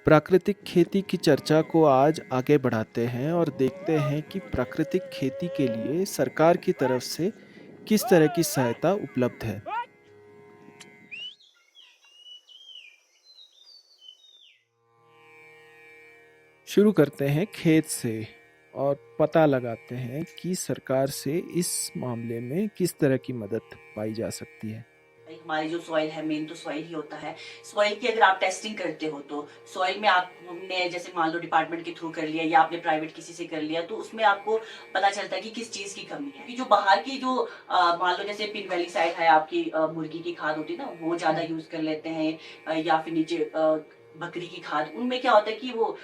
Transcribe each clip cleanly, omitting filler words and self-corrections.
प्राकृतिक खेती की चर्चा को आज आगे बढ़ाते हैं और देखते हैं कि प्राकृतिक खेती के लिए सरकार की तरफ से किस तरह की सहायता उपलब्ध है। शुरू करते हैं खेत से और पता लगाते हैं कि सरकार से इस मामले में किस तरह की मदद पाई जा सकती है। हमारी जो सॉइल है, मेन तो सॉइल ही होता है। सॉइल की अगर आप टेस्टिंग करते हो तो सॉइल में आपने जैसे मान लो डिपार्टमेंट के थ्रू कर लिया या आपने प्राइवेट किसी से कर लिया, तो उसमें आपको पता चलता है कि किस चीज की कमी है। कि जो बाहर की जो मान लो जैसे पिन वैली साइड है आपकी, मुर्गी की खाद होती है ना, वो ज्यादा यूज कर लेते हैं, या फिर नीचे बकरी की खाद। उनमें क्या होता है कि वो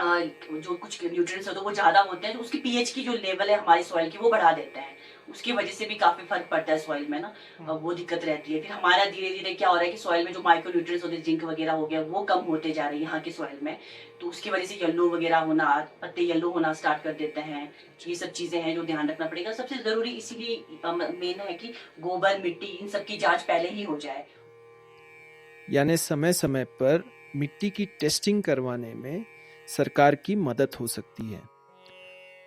जो कुछ न्यूट्रिएंट्स होते हैं वो ज्यादा होते हैं, तो उसकी पीएच की जो लेवल है हमारी सॉइल की वो बढ़ा देते हैं। उसकी वजह से भी काफी फर्क पड़ता है सॉइल में ना, वो दिक्कत रहती है। फिर हमारा धीरे धीरे क्या हो रहा है कि सॉइल में जो माइक्रो न्यूट्रिएंट्स होते हैं, जिंक वगैरह हो गया, वो कम होते जा रहे हैं यहाँ के सॉइल में। तो उसकी वजह से येलो वगैरह होना, पत्ते येलो होना स्टार्ट कर देते हैं। ये सब चीजें हैं जो ध्यान रखना पड़ेगा। सबसे जरूरी इसीलिए मेन है कि गोबर, मिट्टी, इन सब की जांच पहले ही हो जाए। यानी समय समय पर मिट्टी की टेस्टिंग करवाने में सरकार की मदद हो सकती है।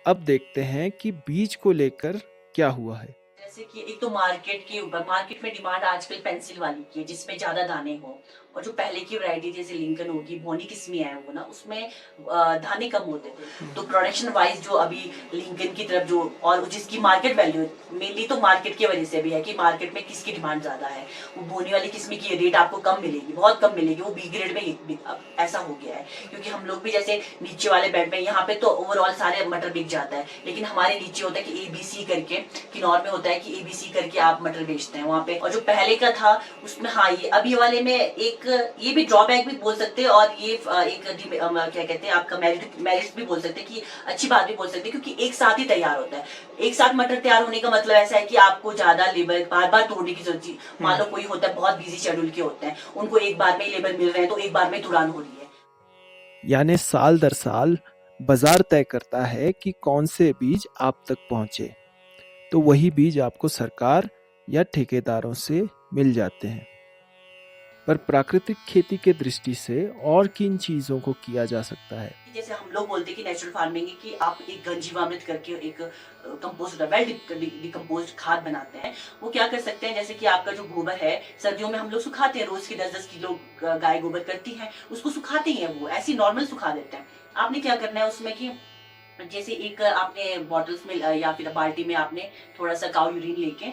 अब देखते हैं कि बीज को लेकर क्या हुआ है। जैसे कि एक तो मार्केट के ऊपर, मार्केट में डिमांड आजकल पेंसिल वाली की है जिसमें ज्यादा दाने हो। और जो पहले की वैरायटी जैसे लिंकन होगी, बोनी किस्में है वो ना, उसमें दाने कम होते थे। तो प्रोडक्शन वाइज जो अभी लिंकन की तरफ जो, और जिसकी मार्केट वैल्यू मेनली तो मार्केट की वजह से भी है कि मार्केट में किसकी डिमांड ज्यादा है। वो बोनी वाली किस्म की रेट आपको कम मिलेगी, बहुत कम मिलेगी। वो बी ग्रेड में अब ऐसा हो गया है, क्योंकि हम लोग भी जैसे नीचे वाले बेड में, यहाँ पे तो ओवरऑल सारे मटर बिक जाता है, लेकिन हमारे नीचे होता है कि एबीसी करके, किन्नौर में होता है कि एबीसी करके आप मटर बेचते हैं वहाँ पे। और जो पहले का था उसमें, हाँ, ये अभी वाले में एक ये भी ड्रॉबैक भी बोल सकते हैं, और ये क्या कहते हैं आपका मेरिट भी बोल सकते हैं, कि अच्छी बात भी बोल सकते हैं, क्योंकि एक साथ ही तैयार होता है। एक साथ मटर तैयार होने का मतलब ऐसा है कि आपको ज्यादा लेबर बार बार तोड़ने की जरूरत नहीं। मान लो कोई होता है बहुत बिजी शेड्यूल के होते हैं, उनको एक बार में ही लेबर मिल रहे हैं, तो एक बार में तुड़ान हो रही है। यानी साल दर साल बाजार तय करता है कि कौन से बीज आप तक पहुंचे, तो वही बीज आपको सरकार या ठेकेदारों से मिल जाते हैं। पर प्राकृतिक खेती के दृष्टि से और किन चीजों को किया जा सकता है। जैसे हम लोग बोलते हैं कि नेचुरल फार्मिंग है कि आप एक घन जीवामृत करके एक कंपोस्ट वेल डिकम्पोज खाद बनाते हैं। वो क्या कर सकते हैं, जैसे कि आपका जो गोबर है, सर्दियों में हम लोग सुखाते हैं, रोज की 10-10 किलो गाय गोबर करती है, उसको सुखाते हैं, वो ऐसी नॉर्मल सुखा देते हैं। आपने क्या करना है उसमें कि जैसे एक आपने बॉटल्स में या फिर बाल्टी में आपने थोड़ा सा काउ यूरिन लेके,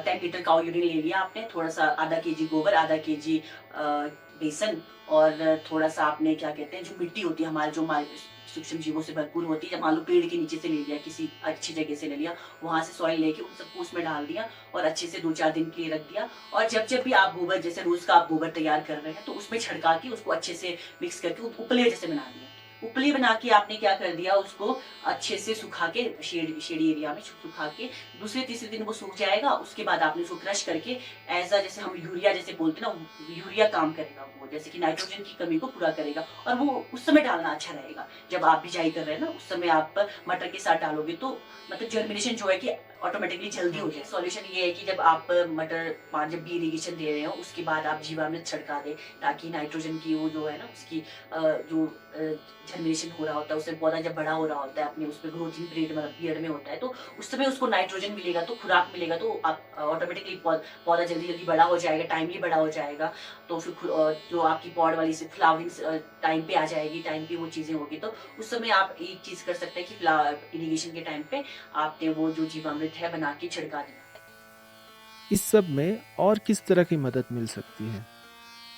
10 लीटर काउ यूरिन ले लिया आपने, थोड़ा सा आधा केजी गोबर, आधा केजी बेसन, और थोड़ा सा आपने क्या कहते हैं जो मिट्टी होती है हमारे, जो हमारे सूक्ष्म जीवों से भरपूर होती है, मान लो पेड़ के नीचे से ले लिया, किसी अच्छी जगह से ले लिया, वहां से सॉइल लेके उन सबको उसमें डाल दिया और अच्छे से 2-4 दिन के लिए रख दिया। और जब जब भी आप गोबर, जैसे रोज का आप गोबर तैयार कर रहे हैं, तो उसमें छिड़का के उसको अच्छे से मिक्स करके उपले जैसे बना दिया। उपली बना के आपने क्या कर दिया, उसको अच्छे से सुखा के शेडी एरिया में सुखा के, दूसरे तीसरे दिन वो सूख जाएगा। उसके बाद आपने उसको क्रश करके एज अ, जैसे हम यूरिया जैसे बोलते हैं ना, यूरिया काम करेगा वो, जैसे कि नाइट्रोजन की कमी को पूरा करेगा। और वो उस समय डालना अच्छा रहेगा जब आप बिजाई कर रहे हैं ना, उस समय आप मटर के साथ डालोगे तो मतलब जर्मिनेशन जो है कि ऑटोमेटिकली जल्दी हो जाए। सॉल्यूशन ये है कि जब आप मटर जब भी इरिगेशन दे रहे हो, उसके बाद आप जीवामृत छिड़का दे, ताकि नाइट्रोजन की वो जो है ना, उसकी जो जर्मिनेशन हो रहा होता है, उससे पौधा जब बड़ा हो रहा होता है, अपने उसमें ग्रोथिंग पीरियड मतलब पीरियड में होता है, तो उस समय उसको नाइट्रोजन मिलेगा, तो खुराक मिलेगा, तो आप ऑटोमेटिकली पौधा जल्दी जल्दी बड़ा हो जाएगा, टाइमली बड़ा हो जाएगा। तो फिर जो आपकी पॉड वाली से फ्लावरिंग टाइम पे आ जाएगी, टाइम पे वो चीजें होगी, तो उस समय आप एक चीज कर सकते हैं कि इरिगेशन के टाइम पे आपने वो जो जीवामृत है बना के छिड़का दिया। इस सब में और किस तरह की मदद मिल सकती है।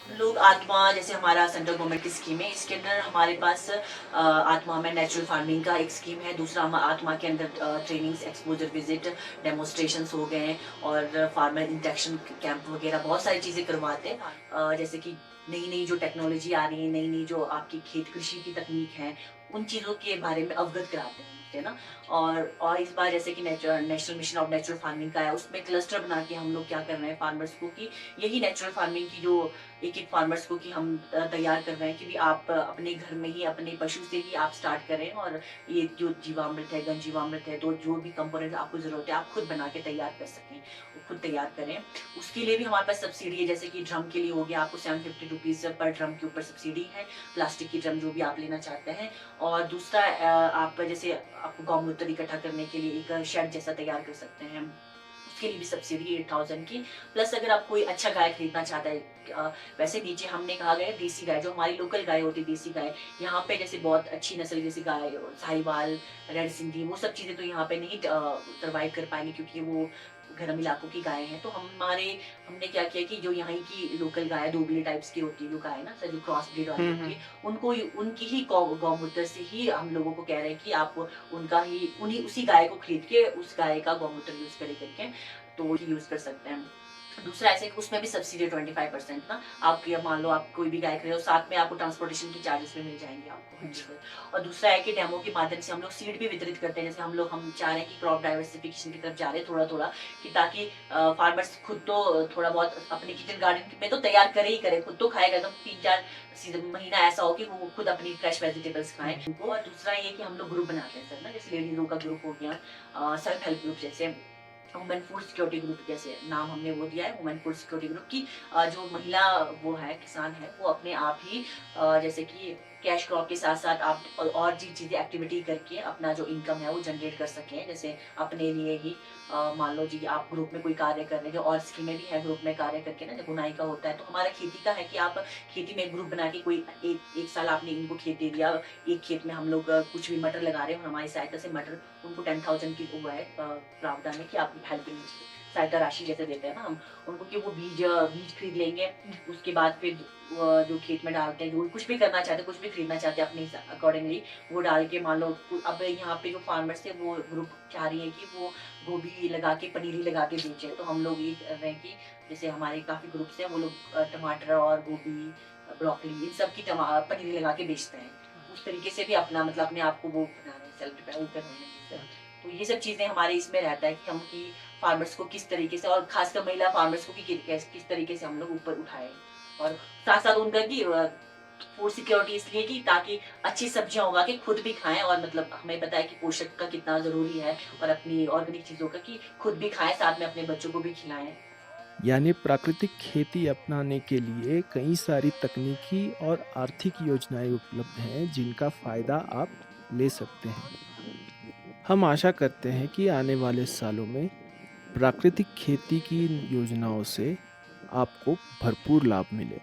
लोग आत्मा, जैसे हमारा सेंट्रल गवर्नमेंट की स्कीम है, इसके अंदर हमारे पास आत्मा में नेचुरल फार्मिंग का एक स्कीम है। दूसरा हम आत्मा के अंदर ट्रेनिंग्स, एक्सपोजर विजिट, डेमोस्ट्रेशंस हो गए, और फार्मर इंटरेक्शन कैंप वगैरह बहुत सारी चीजें करवाते हैं। जैसे कि नई नई जो टेक्नोलॉजी आ रही है, नई नई जो आपकी खेत कृषि की तकनीक है, उन चीज़ों के बारे में अवगत कराते हैं है ना। और इस बार जैसे कि national mission of natural farming का है, उसमें क्लस्टर बना के हम लोग क्या कर रहे हैं फार्मर्स को कि यही नेचुरल फार्मिंग की जो एक एक फार्मर्स को कि हम तैयार कर रहे हैं कि भी आप अपने घर में ही अपने पशु से ही आप स्टार्ट करें, और ये जो जीवामृत है, गन जीवामृत है, तो जो भी कंपोनेंट आपको जरूरत है आप खुद बना के तैयार कर सकें, वो खुद तैयार करें। उसके लिए भी हमारे पास सब्सिडी है, जैसे कि ड्रम के लिए हो गया, आपको 750 रुपीज़ पर ड्रम के ऊपर सब्सिडी है, प्लास्टिक की ड्रम जो भी आप लेना चाहते हैं। और दूसरा आप जैसे आपको गौमूत्र इकट्ठा करने के लिए एक शेड जैसा तैयार कर सकते हैं, उसके लिए भी सब्सिडी 8000 की। प्लस अगर आप कोई अच्छा गाय खरीदना चाहता है, वैसे नीचे हमने कहा गया देसी गाय, जो हमारी लोकल गाय होती है देसी गाय, यहाँ पे जैसे बहुत अच्छी नस्ल जैसी गाय साहिवाल, रेड सिंधी, वो सब चीज़ें तो यहाँ पे नहीं सर्वाइव कर पाएंगी क्योंकि वो गर्म इलाकों की गाय हैं। तो हमने क्या किया कि जो यहाँ की लोकल गाय दोगली टाइप्स की होती है, जो गाय ना सर जो क्रॉस ब्रीड वाली होती है, उनको उनकी ही गौमूत्र से ही हम लोगों को कह रहे हैं कि आप उनका ही उसी गाय को खरीद के उस गाय का गौमूत्र यूज करके तो यूज कर सकते हैं। दूसरा ऐसे कि उसमें भी सब्सिडी 25% ना, आप मान लो आप कोई भी गाय खरीदो, साथ में आपको ट्रांसपोर्टेशन की चार्जेस भी मिल जाएंगे आपको। और दूसरा है कि डेमो के माध्यम से हम लोग सीड भी वितरित करते हैं, जैसे हम चाह रहे हैं कि क्रॉप डाइवर्सिफिकेशन की तरफ जा रहे हैं थोड़ा थोड़ा, कि ताकि फार्मर्स खुद तो थोड़ा बहुत अपने किचन गार्डन में तो तैयार करे ही करे, खुद तो खाएगा, तो 3-4 महीना ऐसा हो कि वो खुद अपनी फ्रेश वेजिटेबल्स खाएं उनको। और दूसरा ये कि हम लोग ग्रुप बनाते हैं सर ना, जैसे लेडीजों का ग्रुप हो गया, सेल्फ हेल्प ग्रुप, जैसे वुमेन फूड सिक्योरिटी ग्रुप, जैसे नाम हमने वो दिया है वुमेन फूड सिक्योरिटी ग्रुप की। जो महिला वो है किसान है, वो अपने आप ही जैसे कि कैश क्रॉप के साथ साथ आप और चीजें एक्टिविटी करके अपना जो इनकम है वो जनरेट कर सकें। जैसे अपने लिए ही मान लो जी आप ग्रुप में कोई कार्य कर रहे हैं, जो और स्कीमें भी है ग्रुप में कार्य करके ना, जब बुनाई का होता है तो हमारा खेती का है कि आप खेती में ग्रुप बना के कोई एक साल आपने इनको खेत दे दिया, एक खेत में हम लोग कुछ भी मटर लगा रहे हैं, हमारी सहायता से मटर उनको 10,000 की वो है प्रावधान है कि आप हेल्पिंग सहायता राशि जैसे देते हैं ना हम उनको, कि वो बीज खरीद लेंगे, उसके बाद फिर जो खेत में डालते हैं, जो कुछ भी करना चाहते हैं, कुछ भी खरीदना चाहते हैं अपने अकॉर्डिंगली वो डाल के, मान लो अब यहाँ पे जो फार्मर्स थे वो ग्रुप चाह रही है कि वो गोभी लगा के पनीरी लगा के बेचे, तो हम लोग ये कर रहे हैं कि जैसे हमारे काफी ग्रुप्स हैं, वो लोग टमाटर और गोभी, ब्रोकली, इन सब की पनीरी लगा के बेचते हैं। उस तरीके से भी अपना मतलब अपने आप को वो बना रहे हैं, सेल्फ डिपेंड कर रहे हैं। तो ये सब चीजें हमारे इसमें रहता है कि हम की फार्मर्स को किस तरीके से, और खासकर महिला फार्मर्स को किस तरीके से हम लोग ऊपर उठाए, और साथ साथ उनका की फूड सिक्योरिटी इसलिए कि ताकि अच्छी सब्जियां उगा के खुद भी खाएं, और मतलब हमें पता है कि पोषक का कितना जरूरी है, और अपनी ऑर्गेनिक चीजों का कि खुद भी खाएं, साथ में अपने बच्चों को भी खिलाएं। यानी प्राकृतिक खेती अपनाने के लिए कई सारी तकनीकी और आर्थिक योजनाएं उपलब्ध हैं जिनका फायदा आप ले सकते हैं। हम आशा करते हैं कि आने वाले सालों में प्राकृतिक खेती की इन योजनाओं से आपको भरपूर लाभ मिले।